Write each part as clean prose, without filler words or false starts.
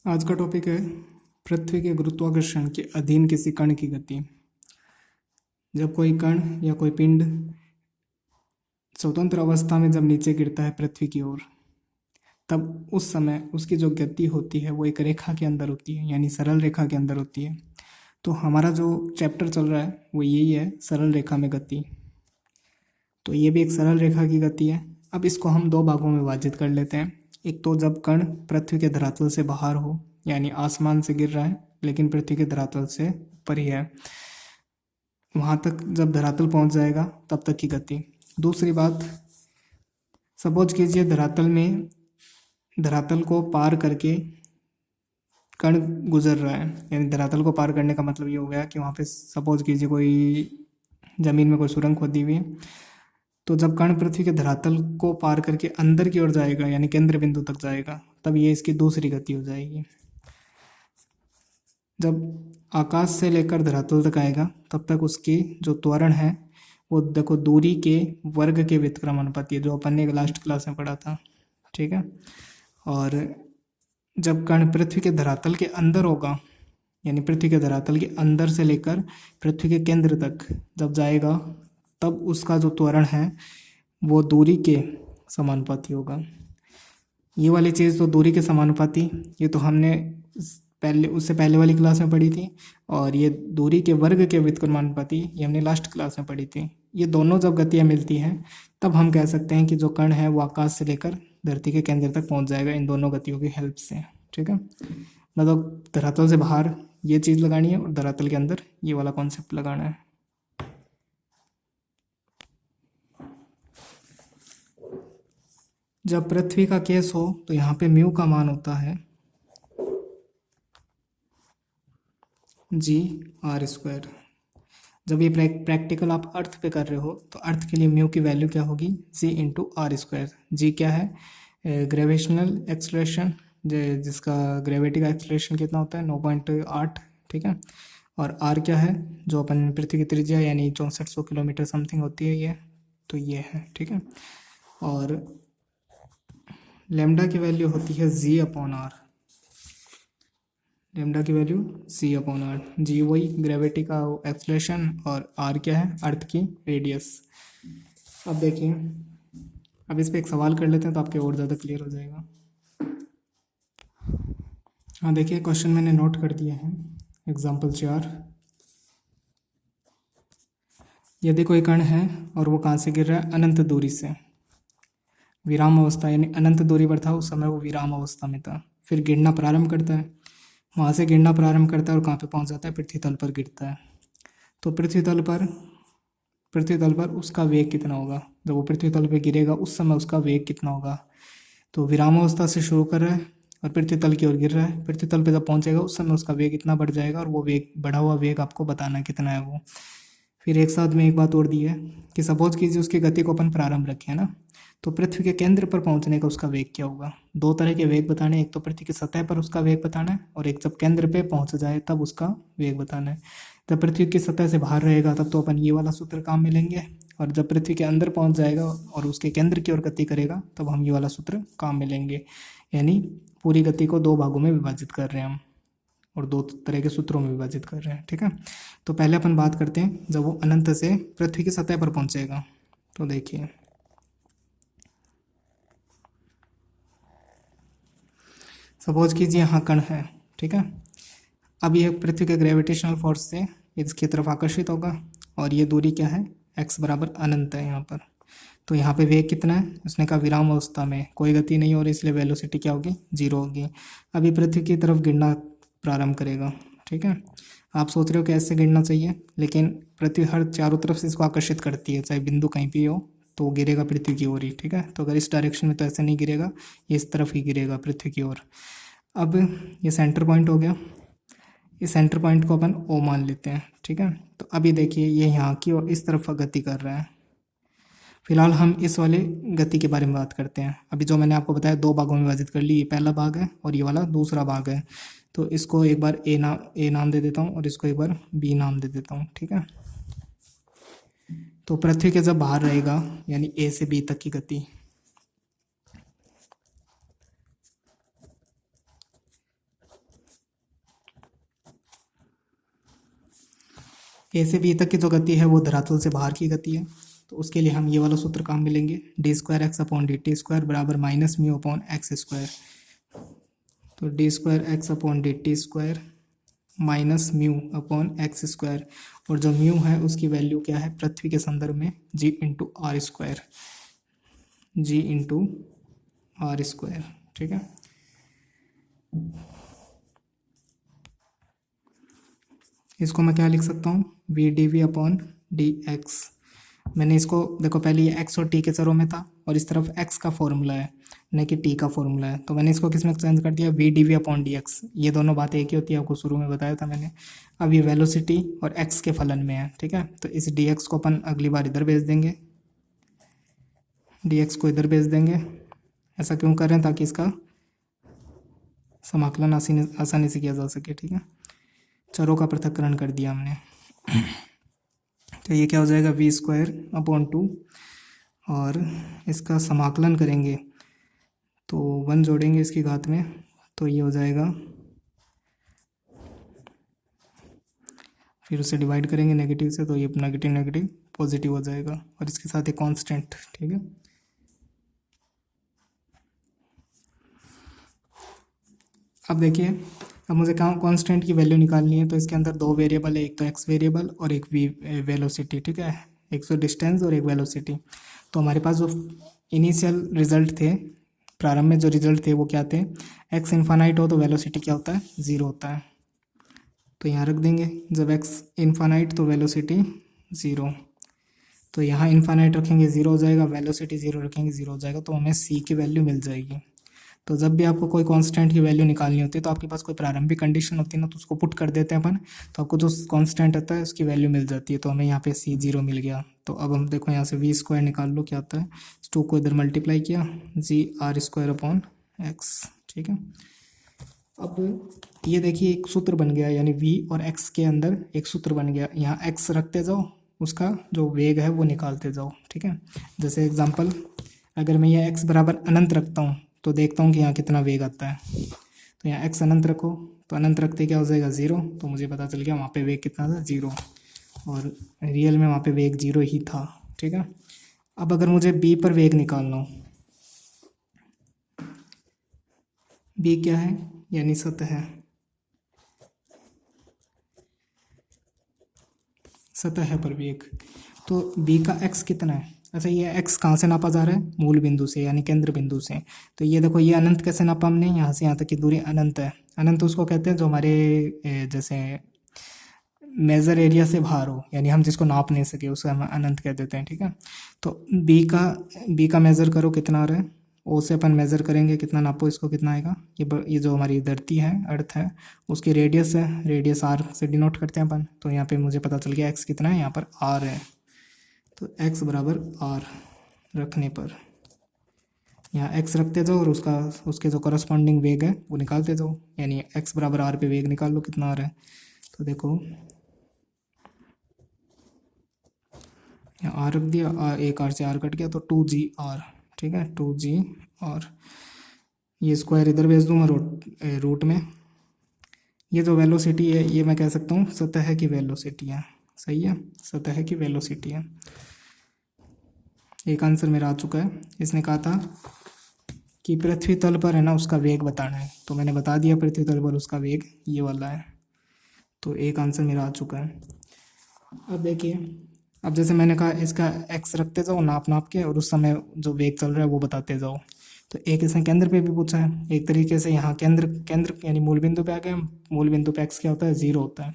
आज का टॉपिक है पृथ्वी के गुरुत्वाकर्षण के अधीन किसी कण की गति। जब कोई कण या कोई पिंड स्वतंत्र अवस्था में जब नीचे गिरता है पृथ्वी की ओर, तब उस समय उसकी जो गति होती है वो एक रेखा के अंदर होती है, यानी सरल रेखा के अंदर होती है। तो हमारा जो चैप्टर चल रहा है वो यही है, सरल रेखा में गति। तो ये भी एक सरल रेखा की गति है। अब इसको हम दो भागों में विभाजित कर लेते हैं। एक तो जब कण पृथ्वी के धरातल से बाहर हो, यानी आसमान से गिर रहा है लेकिन पृथ्वी के धरातल से ऊपर ही है, वहाँ तक जब धरातल पहुँच जाएगा तब तक की गति। दूसरी बात, सपोज कीजिए धरातल को पार करके कण गुजर रहा है, यानी धरातल को पार करने का मतलब ये हो गया कि वहाँ पे सपोज कीजिए कोई ज़मीन में कोई सुरंग खोदी हुई है। तो जब कण पृथ्वी के धरातल को पार करके अंदर की ओर जाएगा, यानी केंद्र बिंदु तक जाएगा, तब ये इसकी दूसरी गति हो जाएगी। जब आकाश से लेकर धरातल तक आएगा तब तक उसकी जो त्वरण है वो देखो दूरी के वर्ग के व्युत्क्रमानुपाती है, जो अपन ने लास्ट क्लास में पढ़ा था, ठीक है। और जब कण पृथ्वी के धरातल के अंदर होगा, यानी पृथ्वी के धरातल के अंदर से लेकर पृथ्वी के केंद्र तक जब जाएगा, तब उसका जो त्वरण है वो दूरी के समानुपाती होगा। ये वाली चीज़ तो दूरी के समानुपाती, ये तो हमने उससे पहले वाली क्लास में पढ़ी थी। और ये दूरी के वर्ग के व्युत्क्रमानुपाती ये हमने लास्ट क्लास में पढ़ी थी। ये दोनों जब गतियाँ मिलती हैं तब हम कह सकते हैं कि जो कण है वो आकाश से लेकर धरती के केंद्र तक पहुंच जाएगा इन दोनों गतियों की हेल्प से, ठीक है। मतलब धरातल से बाहर ये चीज़ लगानी है और धरातल के अंदर ये वाला कॉन्सेप्ट लगाना है। जब पृथ्वी का केस हो तो यहाँ पे म्यू का मान होता है g/2। जब ये प्रैक्टिकल आप अर्थ पे कर रहे हो तो अर्थ के लिए म्यू की वैल्यू क्या होगी, g/r²। जी क्या है, ग्रेविटेशनल एक्सलेशन, जिसका ग्रेविटी का एक्सलेशन कितना होता है 9.8, ठीक है। और आर क्या है, जो अपन पृथ्वी की त्रिज्या यानी 6400 किलोमीटर समथिंग होती है ये, तो ये है, ठीक है। और लेमडा की वैल्यू होती है g/r। लेमडा की वैल्यू c/r। जी वही ग्रेविटी का एक्सलेशन और r क्या है, अर्थ की रेडियस। अब देखिए, अब इस पे एक सवाल कर लेते हैं तो आपके और ज़्यादा क्लियर हो जाएगा। हाँ देखिए, क्वेश्चन मैंने नोट कर दिया है, एग्जाम्पल 4। यदि कोई कण है और वो कहाँ से गिर रहा है, अनंत दूरी से, विराम अवस्था, यानी अनंत दूरी पर था उस समय वो विराम अवस्था में था, फिर गिरना प्रारंभ करता है, वहाँ से गिरना प्रारंभ करता है और कहाँ पे पहुँच जाता है, पृथ्वी तल पर गिरता है। तो पृथ्वी तल पर उसका वेग कितना होगा, जब वो पृथ्वी तल पर गिरेगा उस समय उसका वेग कितना होगा। तो विराम अवस्था से शुरू कर रहा है और पृथ्वी तल की ओर गिर रहा है, पृथ्वी तल पर जब पहुँचेगा उस समय उसका वेग इतना बढ़ जाएगा और वो वेग, बढ़ा हुआ वेग आपको बताना है कितना है वो। फिर एक साथ में एक बात और दी है कि सपोज कीजिए उसकी गति को अपन प्रारंभ रखें, है ना, तो पृथ्वी के केंद्र पर पहुंचने का उसका वेग क्या होगा। दो तरह के वेग बताने, एक तो पृथ्वी की सतह पर उसका वेग बताना है और एक जब केंद्र पे पहुंच जाए तब उसका वेग बताना है। जब पृथ्वी की सतह से बाहर रहेगा तब तो अपन ये वाला सूत्र काम में लेंगे, और जब पृथ्वी के अंदर पहुंच जाएगा और उसके केंद्र की ओर गति करेगा तब हम ये वाला सूत्र काम में लेंगे। यानी पूरी गति को दो भागों में विभाजित कर रहे हैं हम, और दो तरह के सूत्रों में विभाजित कर रहे हैं, ठीक है। तो पहले अपन बात करते हैं जब वो अनंत से पृथ्वी की सतह पर पहुंचेगा। तो देखिए, सपोज कीजिए यहाँ कण है, ठीक है। अब ये पृथ्वी के ग्रेविटेशनल फोर्स से इसकी तरफ आकर्षित होगा और ये दूरी क्या है, x बराबर अनंत है यहाँ पर। तो यहाँ पे वेग कितना है, उसने कहा विराम अवस्था में कोई गति नहीं हो रही, इसलिए वेलोसिटी क्या होगी, 0 होगी। अभी पृथ्वी की तरफ गिरना प्रारंभ करेगा, ठीक है। आप सोच रहे हो कि ऐसे गिरना चाहिए, लेकिन पृथ्वी हर चारों तरफ से इसको आकर्षित करती है, चाहे बिंदु कहीं भी हो तो गिरेगा पृथ्वी की ओर ही, ठीक है। तो अगर इस डायरेक्शन में तो ऐसे नहीं गिरेगा, ये इस तरफ ही गिरेगा पृथ्वी की ओर। अब ये सेंटर पॉइंट हो गया, इस सेंटर पॉइंट को अपन ओ मान लेते हैं, ठीक है। तो अभी देखिए ये यहाँ की और इस तरफ गति कर रहा है। फिलहाल हम इस वाले गति के बारे में बात करते हैं। अभी जो मैंने आपको बताया दो भागों में विभाजित कर ली, ये पहला भाग है और ये वाला दूसरा भाग है। तो इसको एक बार ए नाम दे देता हूँ और इसको एक बार बी नाम दे देता हूँ, ठीक है। तो पृथ्वी के जब बाहर रहेगा, यानी ए से बी तक की गति, ए से बी तक की जो गति है वो धरातल से बाहर की गति है, तो उसके लिए हम ये वाला सूत्र काम में लेंगे, d square x upon d t square बराबर minus mu upon x square. तो d square x upon d t square minus mu upon x square, और जो म्यू है उसकी वैल्यू क्या है पृथ्वी के संदर्भ में g into r square, g into r square. ठीक है, इसको मैं क्या लिख सकता हूँ, v D we upon D x. मैंने इसको देखो पहले ये एक्स और टी के चरों में था और इस तरफ एक्स का फॉर्मूला है न कि टी का फॉर्मूला है, तो मैंने इसको किस में चेंज कर दिया, V D we upon D X. ये दोनों बातें एक ही होती है, आपको शुरू में बताया था मैंने। अब ये वेलोसिटी और एक्स के फलन में है, ठीक है, तो इस डी एक्स को अपन अगली बार इधर भेज देंगे, डी एक्स को इधर भेज देंगे। ऐसा क्यों कर रहे हैं, ताकि इसका समाकलन आसानी से किया जा सके। ठीक है, चरों का पृथक्करण कर दिया हमने। तो ये क्या हो जाएगा, वी स्क्वायर अपॉन 2, और इसका समाकलन करेंगे तो 1 जोड़ेंगे इसकी घात में, तो ये हो जाएगा, फिर उसे डिवाइड करेंगे नेगेटिव से, तो ये नेगेटिव नेगेटिव पॉजिटिव हो जाएगा, और इसके साथ एक कांस्टेंट। ठीक है, अब देखिए, अब मुझे कांस्टेंट की वैल्यू निकालनी है, तो इसके अंदर दो वेरिएबल है, एक तो एक्स वेरिएबल और एक वी वेलोसिटी। ठीक है, एक तो डिस्टेंस और एक वेलोसिटी। तो हमारे पास जो इनिशियल रिजल्ट थे, प्रारंभ में जो रिजल्ट थे वो क्या थे, एक्स इन्फानाइट हो तो वेलोसिटी क्या होता है, 0 होता है, तो यहाँ रख देंगे। जब एक्स इन्फानाइट तो वेलोसिटी 0, तो यहाँ इन्फानाइट रखेंगे 0 हो जाएगा, वेलोसिटी 0 रखेंगे 0 हो जाएगा, तो हमें सी की वैल्यू मिल जाएगी। तो जब भी आपको कोई कांस्टेंट की वैल्यू निकालनी होती है, तो आपके पास कोई प्रारंभिक कंडीशन होती है ना, तो उसको पुट कर देते हैं अपन, तो आपको जो कांस्टेंट आता है उसकी वैल्यू मिल जाती है। तो हमें यहाँ पे सी 0 मिल गया। तो अब हम देखो यहाँ से वी स्क्वायर निकाल लो, क्या आता है, 2 को इधर मल्टीप्लाई किया, जी आर स्क्वायर अपॉन एक्स। ठीक है, अब ये देखिए एक सूत्र बन गया, यानी वी और एक्स के अंदर एक सूत्र बन गया। यहाँ एक्स रखते जाओ, उसका जो वेग है वो निकालते जाओ। ठीक है, जैसे एग्जाम्पल, अगर मैं ये एक्स बराबर अनंत रखता हूँ तो देखता हूँ कि यहाँ कितना वेग आता है। तो यहाँ एक्स अनंत रखो, तो अनंत रखते क्या हो जाएगा, 0, तो मुझे पता चल गया वहाँ पे वेग कितना था, 0, और रियल में वहाँ पे वेग 0 ही था। ठीक है, अब अगर मुझे बी पर वेग निकालना हो, बी क्या है, यानी सतह, सतह पर वेग, तो बी का एक्स कितना है। अच्छा, ये एक्स कहाँ से नापा जा रहा है, मूल बिंदु से, यानी केंद्र बिंदु से। तो ये देखो, ये अनंत कैसे नापा हमने, यहाँ से यहाँ तक की दूरी अनंत है। अनंत उसको कहते हैं जो हमारे जैसे मेजर एरिया से बाहर हो, यानी हम जिसको नाप नहीं सके उसे हम अनंत कह देते हैं। ठीक है, तो बी का मेज़र करो कितना आ रहा है, ओ से अपन मेज़र करेंगे, कितना नापो इसको, कितना आएगा, ये जो हमारी धरती है, अर्थ है, उसकी रेडियस है, रेडियस आर से डिनोट करते हैं अपन। तो यहाँ पे मुझे पता चल गया एक्स कितना है, यहाँ पर आर है, तो एक्स बराबर आर रखने पर यहाँ एक्स रखते जाओ और उसके जो करस्पॉन्डिंग वेग है वो निकालते जाओ, यानी एक्स बराबर आर पे वेग निकाल लो कितना आ रहा है। तो देखो यहाँ आर रख दिया, एक आर से आर कट गया, तो 2g/r। ठीक है, 2g/r, ये स्क्वायर इधर भेज दूँगा रूट में। ये जो वेलोसिटी है ये मैं कह सकता हूँ सतह की वेलोसिटी है। सही है, सतह की वेलोसिटी है। एक आंसर मेरा आ चुका है। इसने कहा था कि पृथ्वी तल पर है ना उसका वेग बताना है, तो मैंने बता दिया पृथ्वी तल पर उसका वेग ये वाला है, तो एक आंसर मेरा आ चुका है। अब देखिए, अब जैसे मैंने कहा इसका एक्स रखते जाओ नाप के, और उस समय जो वेग चल रहा है वो बताते जाओ। तो एक इसने केंद्र पे भी पूछा है, एक तरीके से यहाँ केंद्र यानी मूल बिंदु पे आ गए। मूल बिंदु पे एक्स क्या होता है, 0 होता है,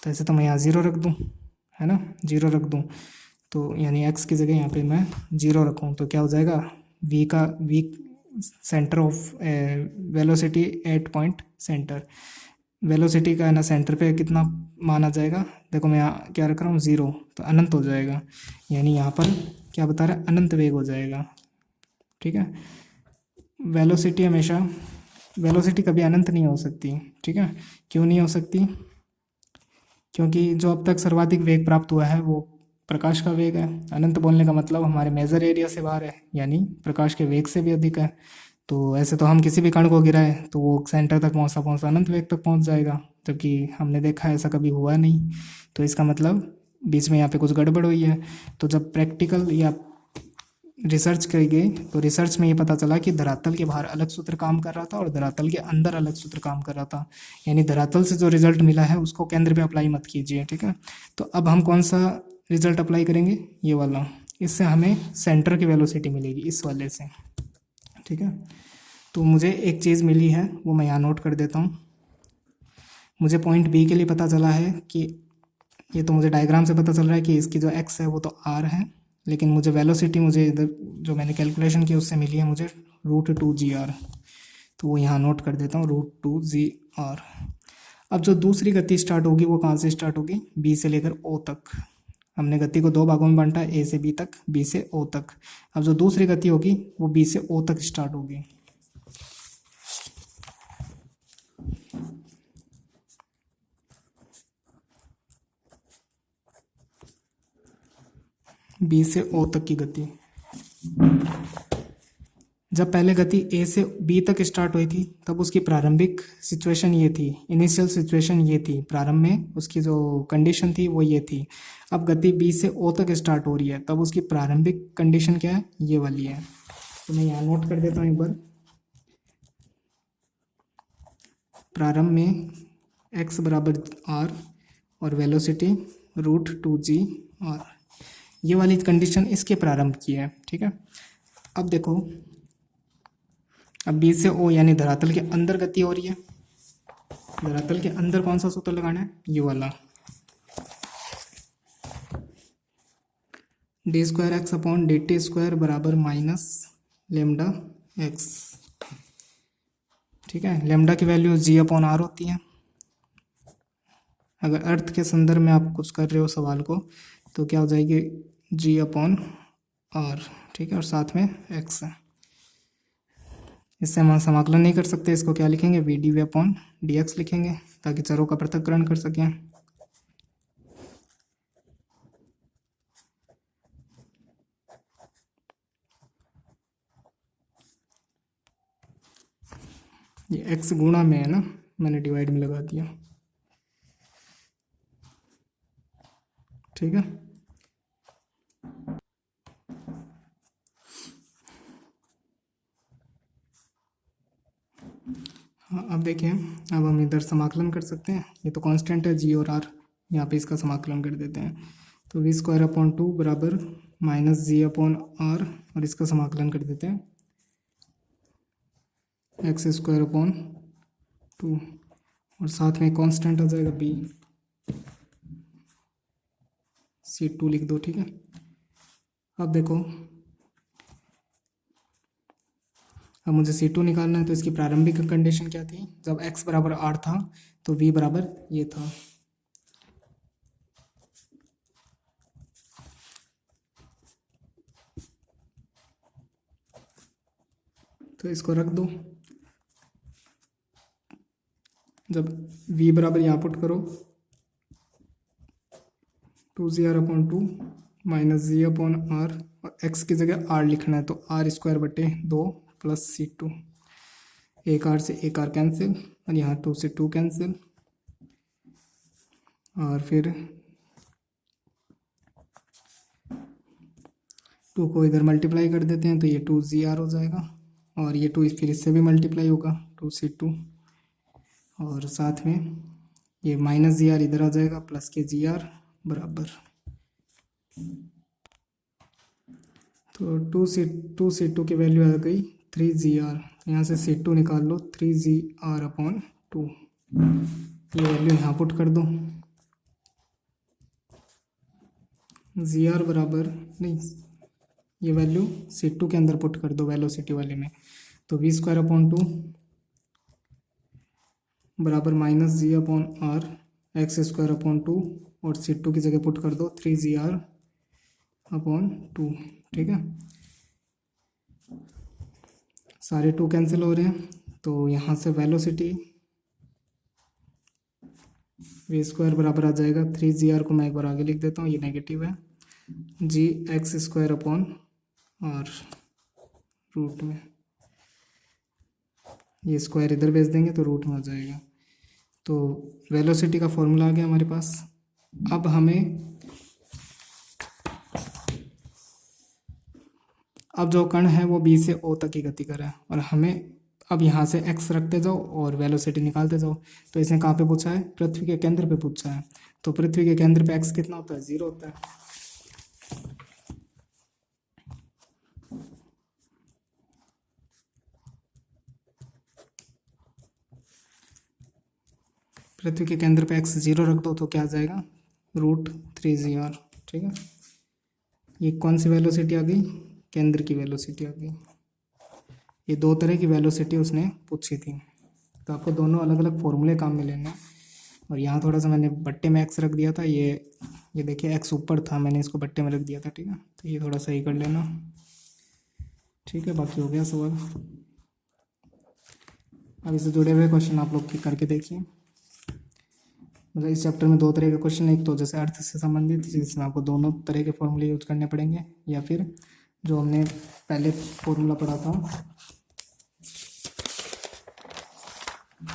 तो ऐसे तो मैं यहाँ 0 रख दूँ, है ना, 0 रख दूँ, तो यानी एक्स की जगह यहाँ पे मैं 0 रखूँ, तो क्या हो जाएगा, V centre of velocity at point centre, velocity का है ना सेंटर पे कितना माना जाएगा। देखो मैं यहाँ क्या रख रहा हूँ, 0, तो अनंत हो जाएगा, यानी यहाँ पर क्या बता रहा है, अनंत वेग हो जाएगा। ठीक है, वेलोसिटी कभी अनंत नहीं हो सकती। ठीक है, क्यों नहीं हो सकती, क्योंकि जो अब तक सर्वाधिक वेग प्राप्त हुआ है वो प्रकाश का वेग है। अनंत बोलने का मतलब हमारे मेजर एरिया से बाहर है, यानी प्रकाश के वेग से भी अधिक है। तो ऐसे तो हम किसी भी कण को गिराए तो वो सेंटर तक पहुंचता पहुंचता अनंत वेग तक पहुंच जाएगा, जबकि हमने देखा ऐसा कभी हुआ नहीं। तो इसका मतलब बीच में यहाँ पे कुछ गड़बड़ हुई है। तो जब प्रैक्टिकल या रिसर्च करी गई तो रिसर्च में ये पता चला कि धरातल के बाहर अलग सूत्र काम कर रहा था और धरातल के अंदर अलग सूत्र काम कर रहा था। यानी धरातल से जो रिजल्ट मिला है उसको केंद्र पे अप्लाई मत कीजिए, ठीक है। तो अब हम कौन सा रिजल्ट अप्लाई करेंगे, ये वाला। इससे हमें सेंटर की वेलोसिटी मिलेगी इस वाले से, ठीक है। तो मुझे एक चीज़ मिली है वो मैं यहाँ नोट कर देता हूँ। मुझे पॉइंट बी के लिए पता चला है कि ये तो मुझे डायग्राम से पता चल रहा है कि इसकी जो एक्स है वो तो आर है, लेकिन मुझे वेलोसिटी मुझे इधर जो मैंने कैलकुलेशन की उससे मिली है मुझे √2 g r। तो वो यहाँ नोट कर देता हूँ √2 g r। अब जो दूसरी गति स्टार्ट होगी वो कहाँ से स्टार्ट होगी, बी से लेकर ओ तक। हमने गति को 2 भागों में बांटा, ए से बी तक, बी से ओ तक। अब जो दूसरी गति होगी वो बी से ओ तक स्टार्ट होगी। बी से ओ तक की गति। जब पहले गति ए से बी तक स्टार्ट हुई थी तब उसकी प्रारंभिक सिचुएशन ये थी, इनिशियल सिचुएशन ये थी, प्रारंभ में उसकी जो कंडीशन थी वो ये थी। अब गति बी से ओ तक स्टार्ट हो रही है तब उसकी प्रारंभिक कंडीशन क्या है, ये वाली है। तो मैं यहाँ नोट कर देता हूँ एक बार। प्रारंभ में x बराबर r और वेलोसिटी √2 g r, ये वाली कंडीशन इसके प्रारंभ की है, ठीक है। अब देखो, अब बी से ओ यानी धरातल के अंदर गति हो रही है। धरातल के अंदर कौन सा सूत्र लगाना है, ये वाला, d²x/dt² बराबर -λx, ठीक है। लेमडा की वैल्यू g/r होती है। अगर अर्थ के संदर्भ में आप कुछ कर रहे हो सवाल को तो क्या हो जाएगी, g/r, ठीक है, और साथ में x है। इससे हम समाकलन नहीं कर सकते, इसको क्या लिखेंगे, vdv/dx लिखेंगे ताकि चरों का पृथक्करण कर सकें। ये x गुणा में है ना, मैंने डिवाइड में लगा दिया, ठीक है। हाँ, अब देखिए, अब हम इधर समाकलन कर सकते हैं। ये तो कांस्टेंट है g और r, यहाँ पे इसका समाकलन कर देते हैं। तो v²/2 बराबर -g/r, और इसका समाकलन कर देते हैं x²/2, और साथ में कांस्टेंट आ जाएगा b, c2 लिख दो, ठीक है। अब देखो, अब मुझे c2 निकालना है तो इसकी प्रारंभिक कंडीशन क्या थी, जब x बराबर r था तो v बराबर ये था। तो इसको रख दो। जब v बराबर यहाँ पुट करो 2g/2 -g/r, और x की जगह r लिखना है तो r²/2 + c2। एक r से एक r कैंसिल, और यहाँ 2 से 2 कैंसिल, और फिर 2 को इधर मल्टीप्लाई कर देते हैं तो ये 2g/r हो जाएगा, और ये 2 फिर इससे भी मल्टीप्लाई होगा 2 से 2, और साथ में ये -g/r इधर आ जाएगा प्लस के g/r बराबर। तो 2 से 2 की वैल्यू आ गई 3g/r। यहाँ से c2 निकाल लो 3g/r/2, ये वैल्यू यहाँ पुट कर दो। g/r बराबर नहीं, ये वैल्यू c2 के अंदर पुट कर दो वेलोसिटी वाले में। तो v²/2 बराबर -g/r x²/2, और c2 की जगह पुट कर दो 3g/r/2, ठीक है। सारे 2 कैंसिल हो रहे हैं तो यहाँ से वेलोसिटी v² बराबर आ जाएगा 3g/r को मैं एक बार आगे लिख देता हूँ, ये नेगेटिव है, gx² r रूट में। ये स्क्वायर इधर भेज देंगे तो रूट में हो जाएगा। तो वेलोसिटी का फॉर्मूला आ गया हमारे पास। अब हमें अब जो कण है वो बी से ओ तक की गति कर रहा है और हमें अब यहाँ से एक्स रखते जाओ और वेलोसिटी निकालते जाओ। तो इसने कहाँ पे पूछा है? पृथ्वी के केंद्र पे पूछा है। तो पृथ्वी के केंद्र पे एक्स कितना होता है? 0 होता है। पृथ्वी के केंद्र पे एक्स 0 रख दो तो क्या आ जाएगा? √3gr। ठीक है, ये कौन सी वेलोसिटी आ गई? केंद्र की वेलोसिटी आ गई। ये दो तरह की वेलोसिटी उसने पूछी थी, तो आपको दोनों अलग अलग फॉर्मूले काम में लेने हैं। और यहाँ थोड़ा सा मैंने बट्टे में एक्स रख दिया था, ये देखिए एक्स ऊपर था, मैंने इसको बट्टे में रख दिया था। ठीक है, तो ये थोड़ा सही कर लेना। ठीक है, बाकी हो गया सवाल। अब इससे जुड़े हुए क्वेश्चन आप लोग करके देखिए। मतलब इस चैप्टर में दो तरह के क्वेश्चन, एक तो जैसे अर्थ से संबंधित जिसमें आपको दोनों तरह के फॉर्मूले यूज करने पड़ेंगे, या फिर जो हमने पहले फॉर्मूला पढ़ा था,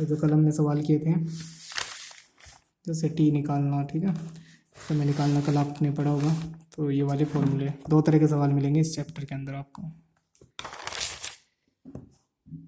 जो कलम में सवाल किए थे, जैसे टी निकालना। ठीक है, समय निकालना कल आपने पढ़ा होगा। तो ये वाले फॉर्मूले, दो तरह के सवाल मिलेंगे इस चैप्टर के अंदर आपको।